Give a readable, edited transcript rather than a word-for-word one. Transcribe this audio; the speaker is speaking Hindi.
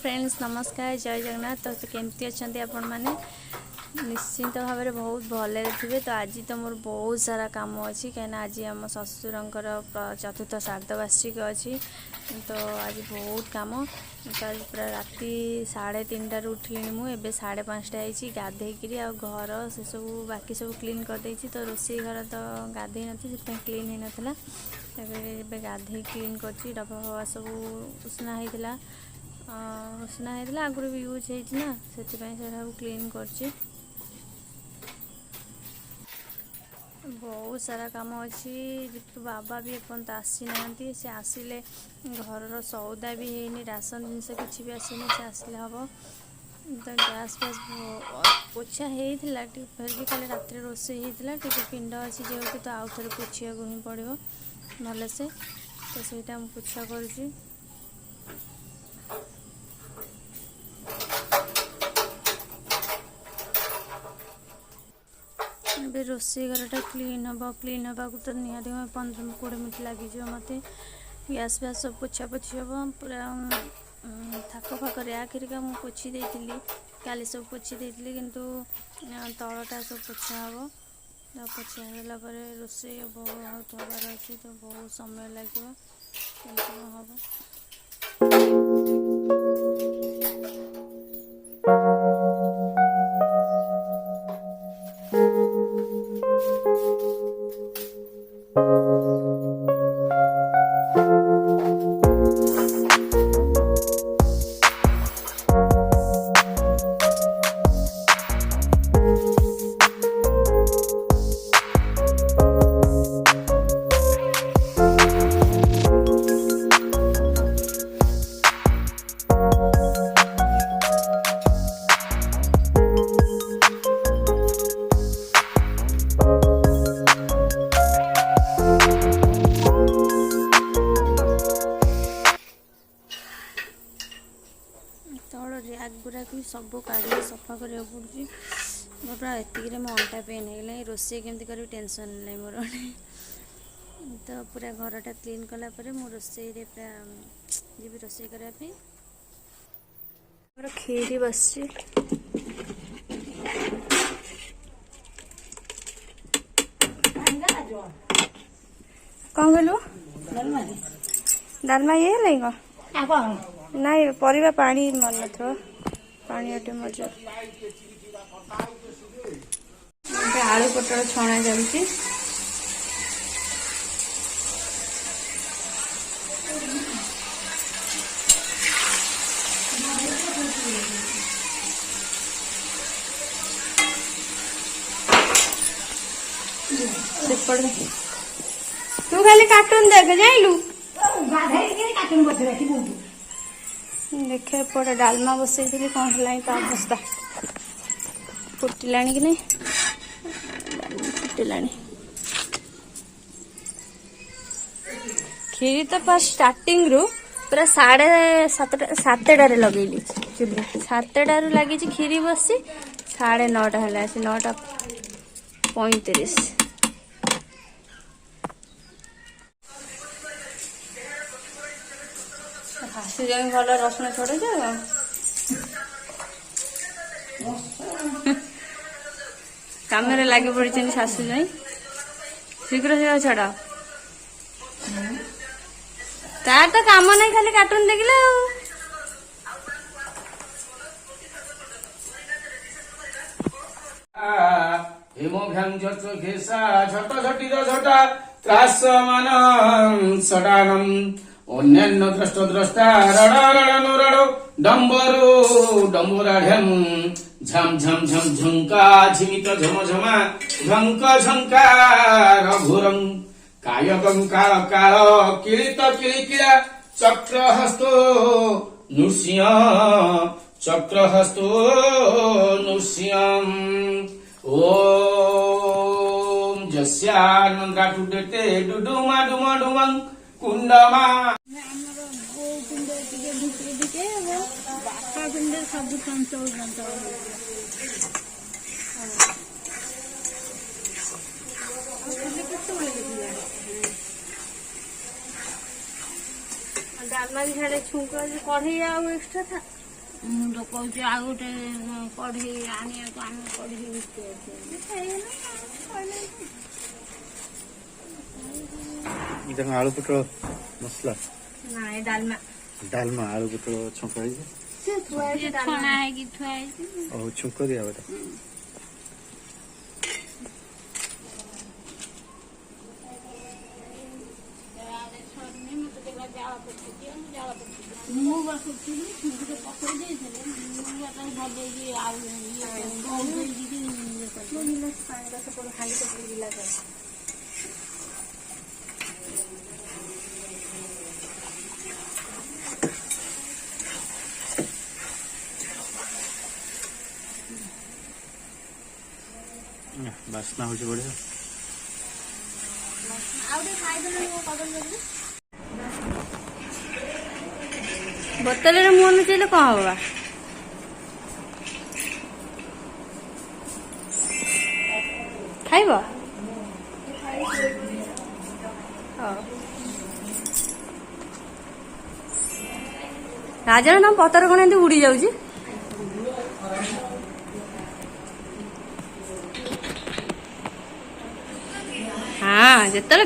फ्रेंड्स नमस्कार जय जगन्नाथ। तो केमती अच्छा आपण मैंने निश्चिंत भाव में बहुत भले थे। तो आज तो मोर बहुत सारा काम अच्छी कहीं आज आम ससुरंकर चतुर्थ श्राद्धवार्षिक अच्छी। तो आज बहुत काम। तो आज पूरा राति 3:30 उठिली मुझे 5:30 गाधेकि घर से सब बाकी सब क्लीन करदे। तो रोषे घर तो गाधे नी से क्लीन हो नाला गाधे क्लीन कर डबा फबा सब उसना होता उसना होता आगुरी भी यूज होना से क्लीन कर बहुत सारा काम अच्छी। बाबा भी एपर्त आसी ना से आसिले घर सौदा भी है राशन जिनस किसी भी आसनी से आसिले हम। तो गैस फैस पोछा होता फिर भी खाली रात रोषे होता टे पिंड अच्छी जेहेतु तो आउ थे पोछा को ही पड़ो भलसे। तो सहीटा मुझे पोछा करुँची। रोषे घरटा क्लीन हम क्लीन हाँ तो निहाती 15-20 मिनट लगे मत। गैस फैस सब पोछा पोछी हम पूरा थाक फाक रैक हेरिका मुझे पोछी देती काली सब पोछी देती किंतु तलटा सब पोछा हम। पोछा होगापर रोषे बहुत हबार अच्छे तो बहुत समय लगे हम। रैक गुराक भी सब काढ़ी सफा करा पड़ी। मोर पूरा एतिक मो अंटा पेन हो रोषे केमती करी टेंशन नहीं मोर। तो पूरा घरटा क्लीन कलापर मो रोषे पूरा जी रोषे करने खीरी बस कौन कहलु डालमा ये है नहीं परिवा पानी मन थो पानी अटे मजा आलू पटल छणा चलती। तू खाली कार्टून देख जाइलु देखे पड़े डालमा बसई थी कौन है तो अवस्था फुटिला कि नहीं फुटिला खीरी तो फर्स्ट स्टार्टिंग रु पूरा 7:30 लगेली चूल्हे 7:30 लगी खीरी बसी 9:30 है 9:35। भल रसुण छड़े काम लगे पड़ी शाशु जाई शीघ्र शीघ्र छड़ा तार तो काम नहीं खाली कार्टून देखला। अन्यान्य द्रष्ट द्रष्टा रड़ डम्बरू डम्बुराढ्यम झम झम झम झुंका झिमित झम झमा झंक झंकार घोरम कायकं काल काल किलित किलिकिला चक्रहस्तो नृसिंहम ओम जस्यानंद्रा टुडेते डुडुमा डुमा डुमं कुंडमा सब डालमा भी छुंक कढ़ी एक्स्ट्रा था। ମୁଁ ତ କହୁଛି ଆଉ ଗୋଟେ କଢ଼େଇ ଆଣିବାକୁ ଆମେ କଢ଼େଇ ବିକି ଦେଖ ଆଳୁ ପୋଟଳ ମସଲା ନାଇଁ ଡାଲମା ଡାଲମା ଆଳୁ ପୋଟଳ ଛଙ୍କା ହେଇଛି ଛଣା ହେଇକି ଥୁଆ ହେଇଛି। ଆଉ ଛୁଙ୍କ ଦିଆ ହବ ମୁଁ ବସୁଥିଲି ଛୁଟିରେ ପକେଇ ଦେଇଥିଲେ ମୁଁ ତାକୁ ଭଜେଇକି ଆଉ ବାସ୍ନା ହଉଛି ବଢିଆ। ବୋତଲରେ ମୁହଁ ଲୁଚେଇଲେ କଣ ହବ? ଖାଇବ? ରାଜନ ତମ ପତର କଣ ଏମିତି ଉଡି ଯାଉଛି? ହଁ ଯେତେବେଳେ